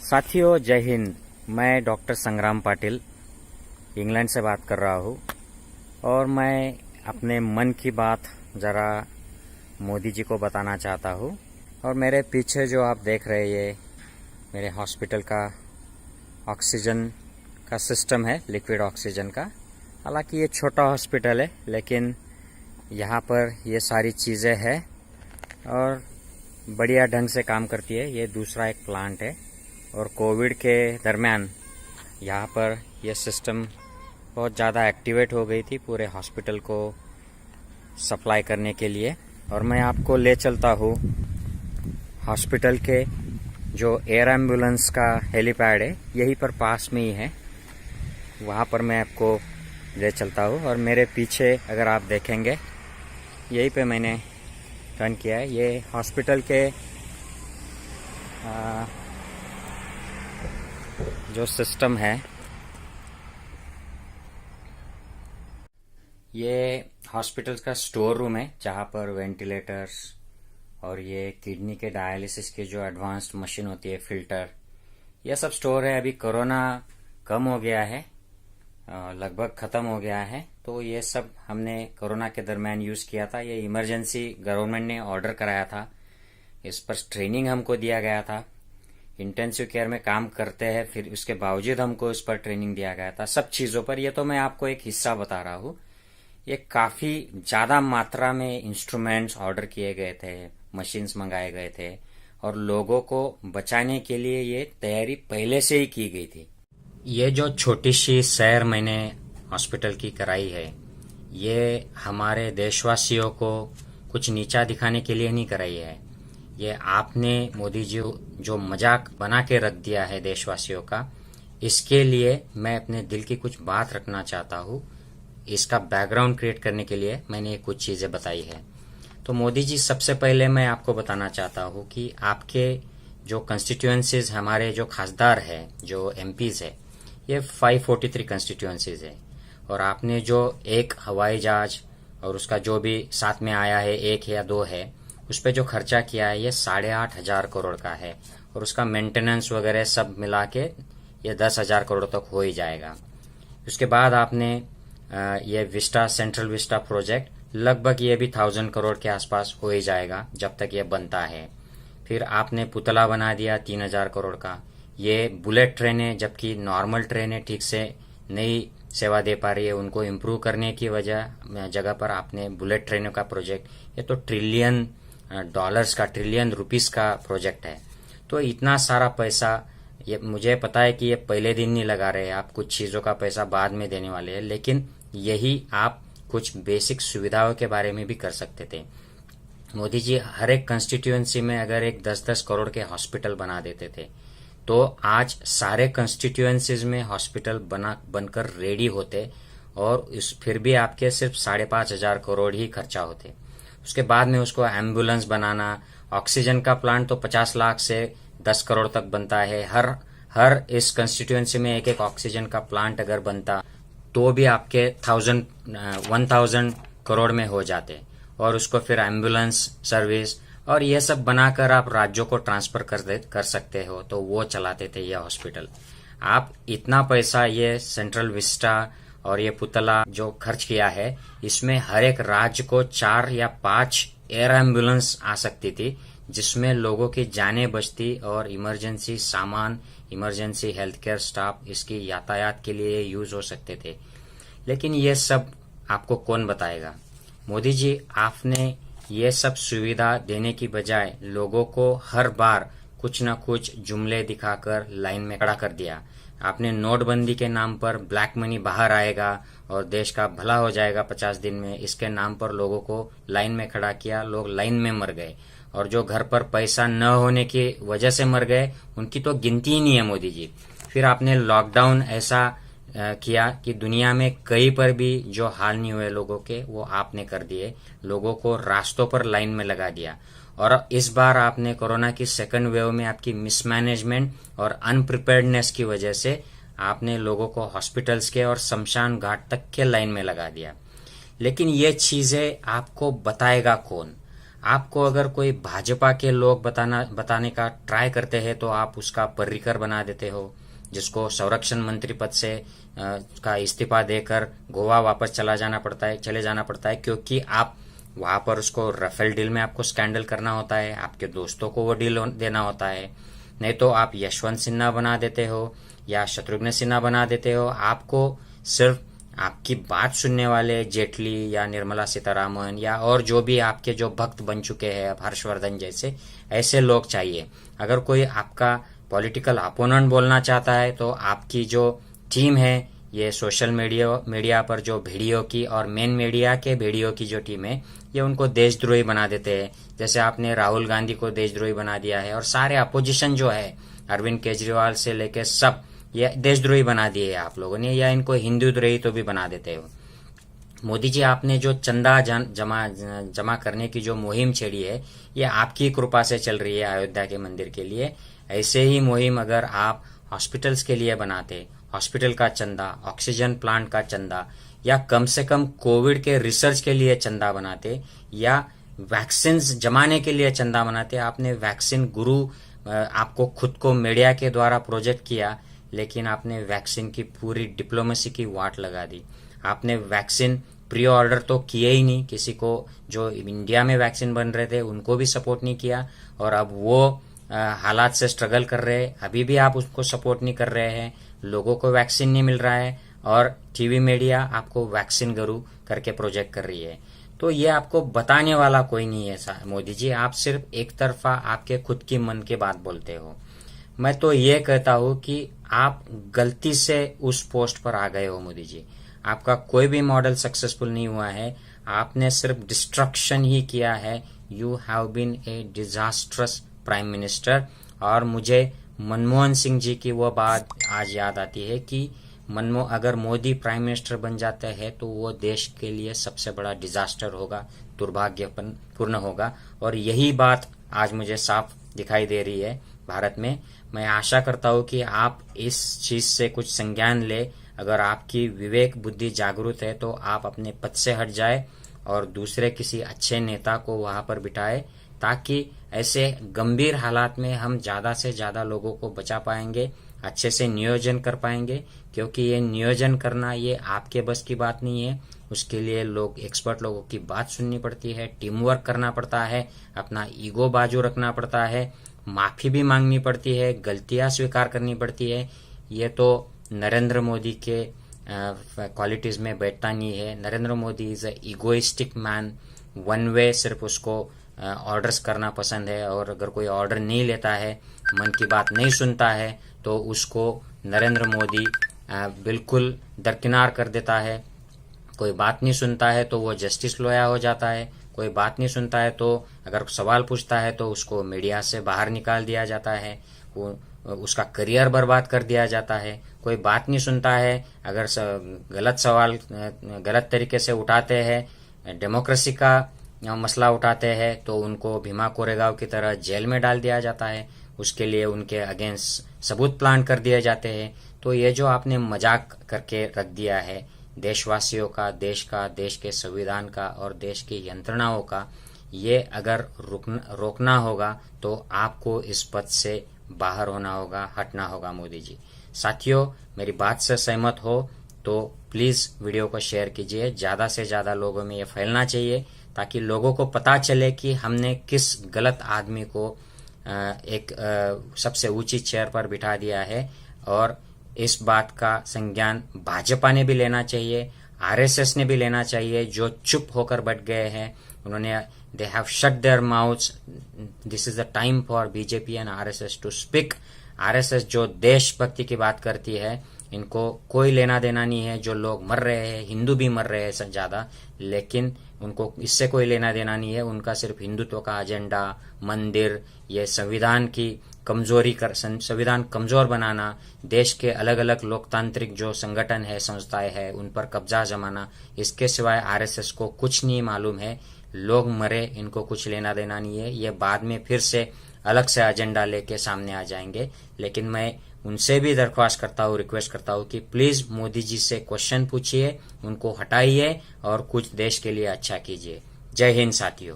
साथियों जय हिंद। मैं डॉक्टर संग्राम पाटिल इंग्लैंड से बात कर रहा हूँ और मैं अपने मन की बात ज़रा मोदी जी को बताना चाहता हूँ। और मेरे पीछे जो आप देख रहे हैं ये मेरे हॉस्पिटल का ऑक्सीजन का सिस्टम है, लिक्विड ऑक्सीजन का। हालांकि ये छोटा हॉस्पिटल है लेकिन यहाँ पर ये सारी चीज़ें हैं और बढ़िया ढंग से काम करती है। ये दूसरा एक प्लांट है और कोविड के दरमियान यहाँ पर यह सिस्टम बहुत ज़्यादा एक्टिवेट हो गई थी पूरे हॉस्पिटल को सप्लाई करने के लिए। और मैं आपको ले चलता हूँ हॉस्पिटल के जो एयर एम्बुलेंस का हेलीपैड है, यहीं पर पास में ही है, वहाँ पर मैं आपको ले चलता हूँ। और मेरे पीछे अगर आप देखेंगे यहीं पे मैंने टर्न किया है। ये हॉस्पिटल के जो सिस्टम है, ये हॉस्पिटल का स्टोर रूम है जहाँ पर वेंटिलेटर्स और ये किडनी के डायलिसिस के जो एडवांस्ड मशीन होती है, फिल्टर, ये सब स्टोर है। अभी कोरोना कम हो गया है, लगभग ख़त्म हो गया है, तो ये सब हमने कोरोना के दरमियान यूज़ किया था। ये इमरजेंसी गवर्नमेंट ने ऑर्डर कराया था, इस पर ट्रेनिंग हमको दिया गया था। इंटेंसिव केयर में काम करते हैं, फिर उसके बावजूद हमको इस पर ट्रेनिंग दिया गया था, सब चीज़ों पर। ये तो मैं आपको एक हिस्सा बता रहा हूँ। ये काफ़ी ज़्यादा मात्रा में इंस्ट्रूमेंट्स ऑर्डर किए गए थे, मशीन्स मंगाए गए थे और लोगों को बचाने के लिए ये तैयारी पहले से ही की गई थी। ये जो छोटी सी सैर मैंने हॉस्पिटल की कराई है, ये हमारे देशवासियों को कुछ नीचा दिखाने के लिए नहीं कराई है। ये आपने मोदी जी जो मजाक बना के रख दिया है देशवासियों का, इसके लिए मैं अपने दिल की कुछ बात रखना चाहता हूँ। इसका बैकग्राउंड क्रिएट करने के लिए मैंने ये कुछ चीज़ें बताई है। तो मोदी जी, सबसे पहले मैं आपको बताना चाहता हूँ कि आपके जो कंस्टिट्यूएंसीज, हमारे जो खासदार है, जो एमपीज है, ये 543 कंस्टिट्यूएंसीज है। और आपने जो एक हवाई जहाज और उसका जो भी साथ में आया है, एक या दो है, उस पर जो खर्चा किया है ये 8,500 करोड़ का है। और उसका मेंटेनेंस वगैरह सब मिला के ये 10,000 करोड़ तक हो ही जाएगा। उसके बाद आपने ये विस्टा, सेंट्रल विस्टा प्रोजेक्ट, लगभग ये भी 1,000 करोड़ के आसपास हो ही जाएगा जब तक ये बनता है। फिर आपने पुतला बना दिया 3,000 करोड़ का। ये बुलेट ट्रेनें, जबकि नॉर्मल ट्रेनें ठीक से नहीं सेवा दे पा रही है, उनको इम्प्रूव करने की जगह पर आपने बुलेट ट्रेनों का प्रोजेक्ट, ये तो ट्रिलियन डॉलर्स का, ट्रिलियन रुपीस का प्रोजेक्ट है। तो इतना सारा पैसा, ये मुझे पता है कि ये पहले दिन नहीं लगा रहे हैं, आप कुछ चीज़ों का पैसा बाद में देने वाले हैं, लेकिन यही आप कुछ बेसिक सुविधाओं के बारे में भी कर सकते थे। मोदी जी हर एक कंस्टिट्यूएंसी में अगर एक 10-10 करोड़ के हॉस्पिटल बना देते थे तो आज सारे कंस्टिट्यूएंसीज में हॉस्पिटल बनकर रेडी होते और फिर भी आपके सिर्फ 5,500 करोड़ ही खर्चा होते। उसके बाद में उसको एम्बुलेंस बनाना, ऑक्सीजन का प्लांट तो 50 लाख से 10 करोड़ तक बनता है। हर इस कंस्टिट्यूएंसी में एक एक ऑक्सीजन का प्लांट अगर बनता तो भी आपके 1,000 करोड़ में हो जाते। और उसको फिर एम्बुलेंस सर्विस और ये सब बनाकर आप राज्यों को ट्रांसफर कर सकते हो, तो वो चलाते थे ये हॉस्पिटल। आप इतना पैसा ये सेंट्रल विस्टा और ये पुतला जो खर्च किया है, इसमें हर एक राज्य को 4 या 5 एयर एम्बुलेंस आ सकती थी, जिसमें लोगों की जानें बचती और इमरजेंसी सामान, इमरजेंसी हेल्थ केयर स्टाफ इसकी यातायात के लिए यूज हो सकते थे। लेकिन ये सब आपको कौन बताएगा? मोदी जी, आपने ये सब सुविधा देने की बजाय लोगों को हर बार कुछ न कुछ जुमले दिखाकर लाइन में खड़ा कर दिया। आपने नोटबंदी के नाम पर ब्लैक मनी बाहर आएगा और देश का भला हो जाएगा 50 दिन में, इसके नाम पर लोगों को लाइन में खड़ा किया। लोग लाइन में मर गए और जो घर पर पैसा न होने की वजह से मर गए उनकी तो गिनती ही नहीं है मोदी जी। फिर आपने लॉकडाउन ऐसा किया कि दुनिया में कहीं पर भी जो हाल नहीं हुए लोगों के, वो आपने कर दिए। लोगों को रास्तों पर लाइन में लगा दिया। और इस बार आपने कोरोना की सेकंड वेव में आपकी मिसमैनेजमेंट और अनप्रिपेयर्डनेस की वजह से आपने लोगों को हॉस्पिटल्स के और शमशान घाट तक के लाइन में लगा दिया। लेकिन ये चीजें आपको बताएगा कौन? आपको अगर कोई भाजपा के लोग बताने का ट्राई करते हैं तो आप उसका पर्रिकर बना देते हो, जिसको संरक्षण मंत्री पद से का इस्तीफा देकर गोवा वापस चले जाना पड़ता है, क्योंकि आप वहां पर उसको राफेल डील में आपको स्कैंडल करना होता है, आपके दोस्तों को वो डील देना होता है। नहीं तो आप यशवंत सिन्हा बना देते हो या शत्रुघ्न सिन्हा बना देते हो। आपको सिर्फ आपकी बात सुनने वाले जेटली या निर्मला सीतारामन या और जो भी आपके जो भक्त बन चुके हैं, अब हर्षवर्धन जैसे, ऐसे लोग चाहिए। अगर कोई आपका पॉलिटिकल अपोनेंट बोलना चाहता है तो आपकी जो टीम है, ये सोशल मीडिया पर जो वीडियो की और मेन मीडिया के वीडियो की जो टीम है, ये उनको देशद्रोही बना देते हैं। जैसे आपने राहुल गांधी को देशद्रोही बना दिया है और सारे अपोजिशन जो है, अरविंद केजरीवाल से लेके सब, ये देशद्रोही बना दिए है आप लोगों ने, या इनको हिंदूद्रोही तो भी बना देते हो। मोदी जी, आपने जो चंदा जमा करने की जो मुहिम छेड़ी है, ये आपकी कृपा से चल रही है अयोध्या के मंदिर के लिए। ऐसे ही मुहिम अगर आप हॉस्पिटल्स के लिए बनाते, हॉस्पिटल का चंदा, ऑक्सीजन प्लांट का चंदा, या कम से कम कोविड के रिसर्च के लिए चंदा बनाते, या वैक्सीन जमाने के लिए चंदा बनाते। आपने वैक्सीन गुरु आपको खुद को मीडिया के द्वारा प्रोजेक्ट किया, लेकिन आपने वैक्सीन की पूरी डिप्लोमेसी की वाट लगा दी। आपने वैक्सीन प्री ऑर्डर तो किए ही नहीं, किसी को जो इंडिया में वैक्सीन बन रहे थे उनको भी सपोर्ट नहीं किया, और अब वो हालात से स्ट्रगल कर रहे हैं, अभी भी आप उसको सपोर्ट नहीं कर रहे हैं। लोगों को वैक्सीन नहीं मिल रहा है और टीवी मीडिया आपको वैक्सीन गुरु करके प्रोजेक्ट कर रही है। तो ये आपको बताने वाला कोई नहीं है मोदी जी, आप सिर्फ एक तरफा आपके खुद की मन की बात बोलते हो। मैं तो ये कहता हूं कि आप गलती से उस पोस्ट पर आ गए हो मोदी जी। आपका कोई भी मॉडल सक्सेसफुल नहीं हुआ है, आपने सिर्फ डिस्ट्रक्शन ही किया है। You have been a disastrous prime minister. और मुझे मनमोहन सिंह जी की वो बात आज याद आती है कि अगर मोदी प्राइम मिनिस्टर बन जाता है तो वो देश के लिए सबसे बड़ा डिजास्टर होगा, दुर्भाग्यपूर्ण होगा। और यही बात आज मुझे साफ दिखाई दे रही है भारत में। मैं आशा करता हूं कि आप इस चीज से कुछ संज्ञान ले। अगर आपकी विवेक बुद्धि जागरूक है तो आप अपने पद से हट जाए और दूसरे किसी अच्छे नेता को वहां पर बिठाए, ताकि ऐसे गंभीर हालात में हम ज्यादा से ज्यादा लोगों को बचा पाएंगे, अच्छे से नियोजन कर पाएंगे। क्योंकि ये नियोजन करना ये आपके बस की बात नहीं है, उसके लिए एक्सपर्ट लोगों की बात सुननी पड़ती है, टीम वर्क करना पड़ता है, अपना ईगो बाजू रखना पड़ता है, माफी भी मांगनी पड़ती है, गलतियां स्वीकार करनी पड़ती है। ये तो नरेंद्र मोदी के क्वालिटीज में बैठता नहीं है। Narendra Modi is a egoistic man, one way, सिर्फ उसको ऑर्डर्स करना पसंद है, और अगर कोई ऑर्डर नहीं लेता है, मन की बात नहीं सुनता है, तो उसको नरेंद्र मोदी बिल्कुल दरकिनार कर देता है। कोई बात नहीं सुनता है तो वो जस्टिस लॉयर हो जाता है, कोई बात नहीं सुनता है तो अगर सवाल पूछता है तो उसको मीडिया से बाहर निकाल दिया जाता है, उसका करियर बर्बाद कर दिया जाता है। कोई बात नहीं सुनता है, अगर गलत सवाल गलत तरीके से उठाते हैं, डेमोक्रेसी का मसला उठाते हैं, तो उनको भीमा कोरेगांव की तरह जेल में डाल दिया जाता है। उसके लिए उनके अगेंस्ट सबूत प्लान कर दिए जाते हैं। तो ये जो आपने मजाक करके रख दिया है देशवासियों का, देश के संविधान का और देश की यंत्रणाओं का, ये अगर रोकना होगा तो आपको इस पद से बाहर होना होगा, हटना होगा मोदी जी। साथियों, मेरी बात से सहमत हो तो प्लीज वीडियो को शेयर कीजिए, ज्यादा से ज्यादा लोगों में ये फैलना चाहिए, ताकि लोगों को पता चले कि हमने किस गलत आदमी को एक सबसे ऊंची चेयर पर बिठा दिया है। और इस बात का संज्ञान भाजपा ने भी लेना चाहिए, आरएसएस ने भी लेना चाहिए, जो चुप होकर बैठ गए हैं। उन्होंने they have shut their mouths. This is the time for BJP and RSS to speak. RSS जो देशभक्ति की बात करती है, इनको कोई लेना देना नहीं है। जो लोग मर रहे हैं, हिंदू भी मर रहे हैं ज्यादा, लेकिन उनको इससे कोई लेना देना नहीं है। उनका सिर्फ हिंदुत्व का एजेंडा, मंदिर, ये संविधान कमजोर बनाना, देश के अलग अलग लोकतांत्रिक जो संगठन है, संस्थाएं है, उन पर कब्जा जमाना, इसके सिवाय आरएसएस को कुछ नहीं मालूम है। लोग मरे, इनको कुछ लेना देना नहीं है। ये बाद में फिर से अलग से एजेंडा लेके सामने आ जाएंगे। लेकिन मैं उनसे भी दरख्वास्त करता हूँ, रिक्वेस्ट करता हूँ कि प्लीज मोदी जी से क्वेश्चन पूछिए, उनको हटाइए और कुछ देश के लिए अच्छा कीजिए। जय हिंद साथियों।